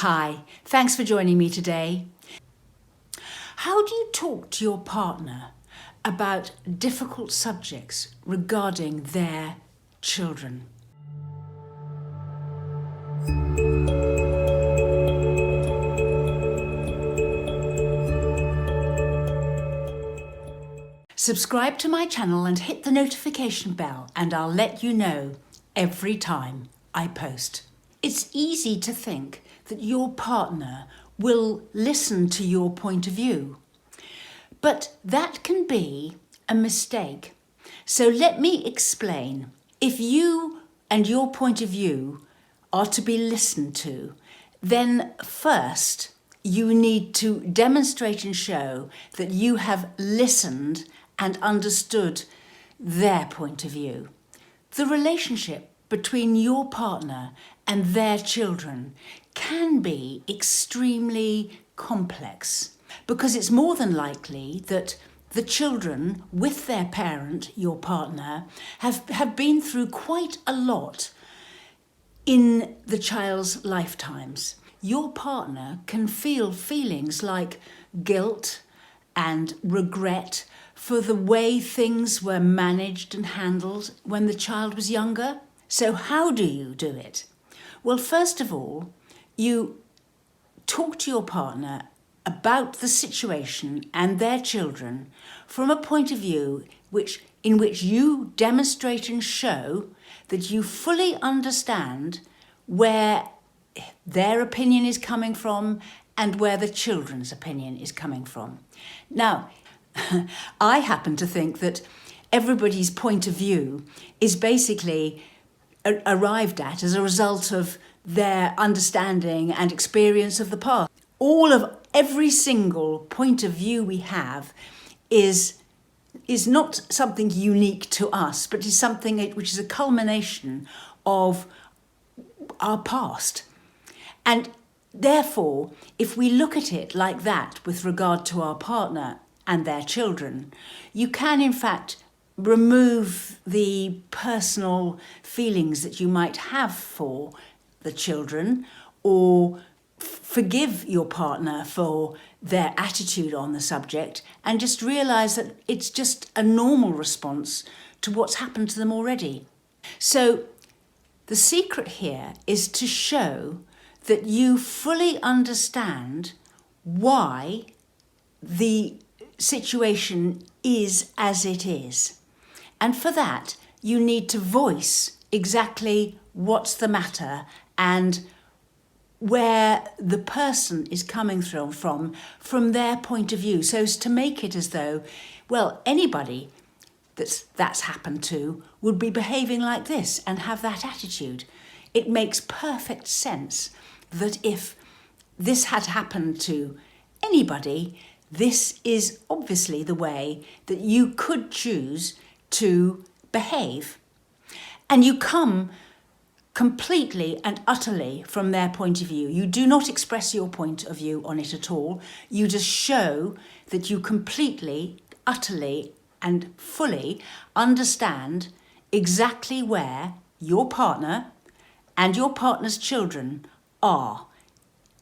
Hi, thanks for joining me today. How do you talk to your partner about difficult subjects regarding their children? Subscribe to my channel and hit the notification bell, and I'll let you know every time I post. It's easy to think that your partner will listen to your point of view, but that can be a mistake. So let me explain. If you and your point of view are to be listened to, then first you need to demonstrate and show that you have listened and understood their point of view. The relationship between your partner and their children can be extremely complex because it's more than likely that the children with their parent, your partner, have been through quite a lot in the child's lifetimes. Your partner can feel feelings like guilt and regret for the way things were managed and handled when the child was younger. So how do you do it? Well, first of all, you talk to your partner about the situation and their children from a point of view in which you demonstrate and show that you fully understand where their opinion is coming from and where the children's opinion is coming from. Now, I happen to think that everybody's point of view is basically arrived at as a result of their understanding and experience of the past. Every single point of view we have is not something unique to us, but is something which is a culmination of our past. And therefore, if we look at it like that with regard to our partner and their children, you can in fact remove the personal feelings that you might have for the children, or forgive your partner for their attitude on the subject, and just realise that it's just a normal response to what's happened to them already. So the secret here is to show that you fully understand why the situation is as it is. And for that, you need to voice exactly what's the matter and where the person is coming from their point of view, so as to make it as though, well, anybody that's happened to would be behaving like this and have that attitude. It makes perfect sense that if this had happened to anybody, this is obviously the way that you could choose to behave. And you come completely and utterly from their point of view. You do not express your point of view on it at all. You just show that you completely, utterly and fully understand exactly where your partner and your partner's children are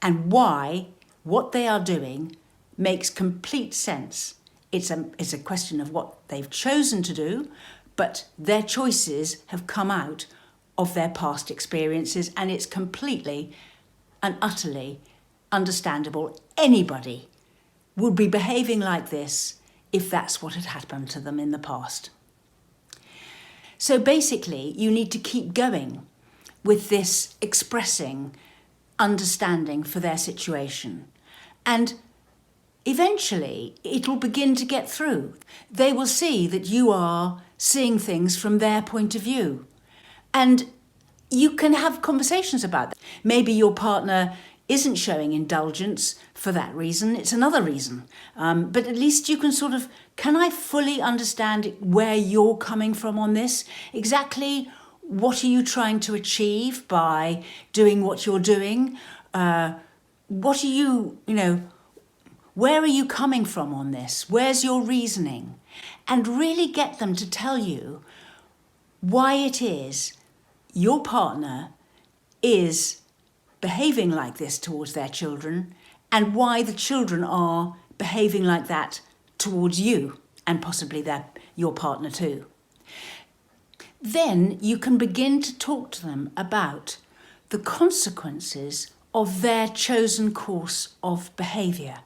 and why what they are doing makes complete sense. It's a question of what they've chosen to do, but their choices have come out of their past experiences, and it's completely and utterly understandable. Anybody would be behaving like this if that's what had happened to them in the past. So basically, you need to keep going with this expressing understanding for their situation. And eventually, it'll begin to get through. They will see that you are seeing things from their point of view. And you can have conversations about that. Maybe your partner isn't showing indulgence for that reason. It's another reason. But at least you can can I fully understand where you're coming from on this? Exactly what are you trying to achieve by doing what you're doing? What are you, where are you coming from on this? Where's your reasoning? And really get them to tell you why it is your partner is behaving like this towards their children and why the children are behaving like that towards you and possibly your partner too. Then you can begin to talk to them about the consequences of their chosen course of behaviour.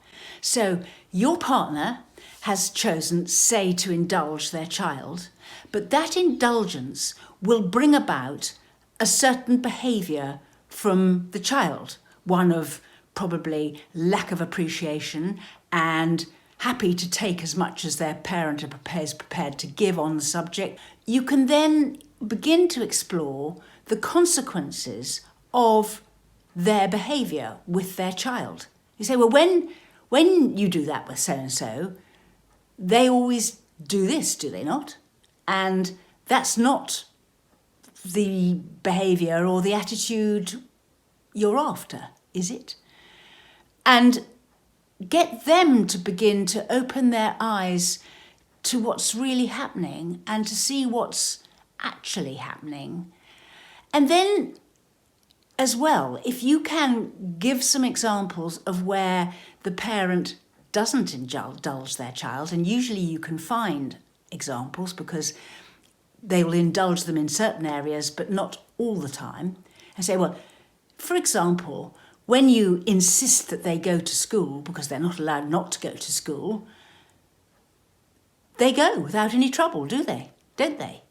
So your partner has chosen, say, to indulge their child, but that indulgence will bring about a certain behaviour from the child, one of probably lack of appreciation and happy to take as much as their parent is prepared to give on the subject. You can then begin to explore the consequences of their behaviour with their child. You say, well, when you do that with so-and-so, they always do this, do they not? And that's not the behaviour or the attitude you're after, is it? And get them to begin to open their eyes to what's really happening and to see what's actually happening. And then as well, if you can give some examples of where the parent doesn't indulge their child, and usually you can find examples because they will indulge them in certain areas but not all the time, and say, well, for example, when you insist that they go to school because they're not allowed not to go to school, they go without any trouble, do they? Don't they?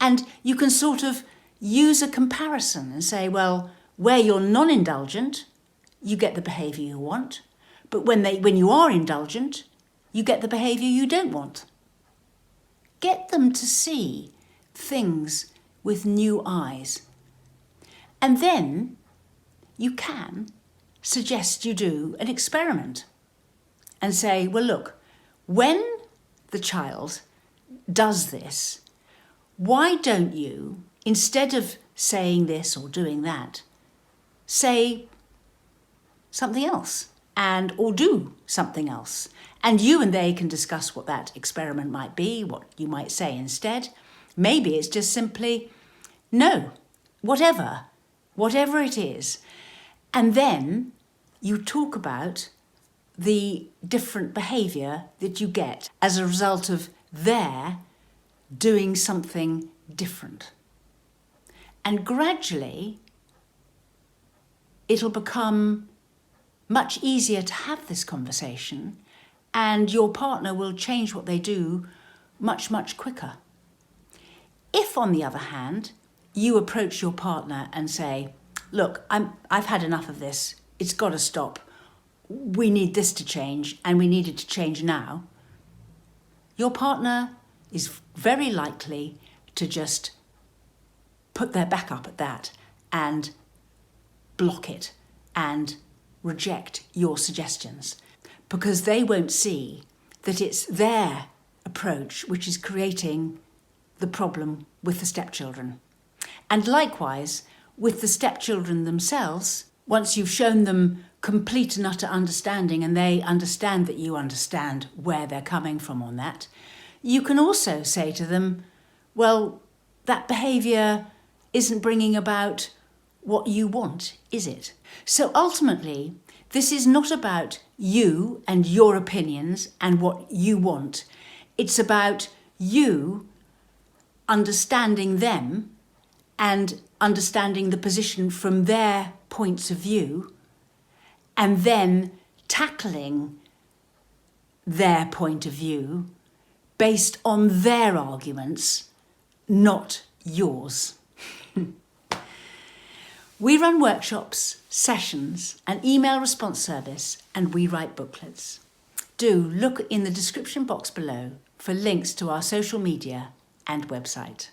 And you can sort of use a comparison and say, well, where you're non-indulgent, you get the behaviour you want. But when you are indulgent, you get the behaviour you don't want. Get them to see things with new eyes. And then you can suggest you do an experiment and say, well, look, when the child does this, why don't you, instead of saying this or doing that, say something else or do something else? And you and they can discuss what that experiment might be, what you might say instead. Maybe it's just simply, no, whatever it is. And then you talk about the different behaviour that you get as a result of their doing something different. And gradually, it'll become much easier to have this conversation, and your partner will change what they do much, much quicker. If, on the other hand, you approach your partner and say, look, I've had enough of this, it's got to stop, we need this to change, and we need it to change now, your partner is very likely to just put their back up at that and block it and reject your suggestions, because they won't see that it's their approach which is creating the problem with the stepchildren. And likewise, with the stepchildren themselves, once you've shown them complete and utter understanding and they understand that you understand where they're coming from on that, you can also say to them, well, that behaviour isn't bringing about what you want, is it? So ultimately, this is not about you and your opinions and what you want. It's about you understanding them and understanding the position from their points of view, and then tackling their point of view based on their arguments, not yours. We run workshops, sessions, an email response service, and we write booklets. Do look in the description box below for links to our social media and website.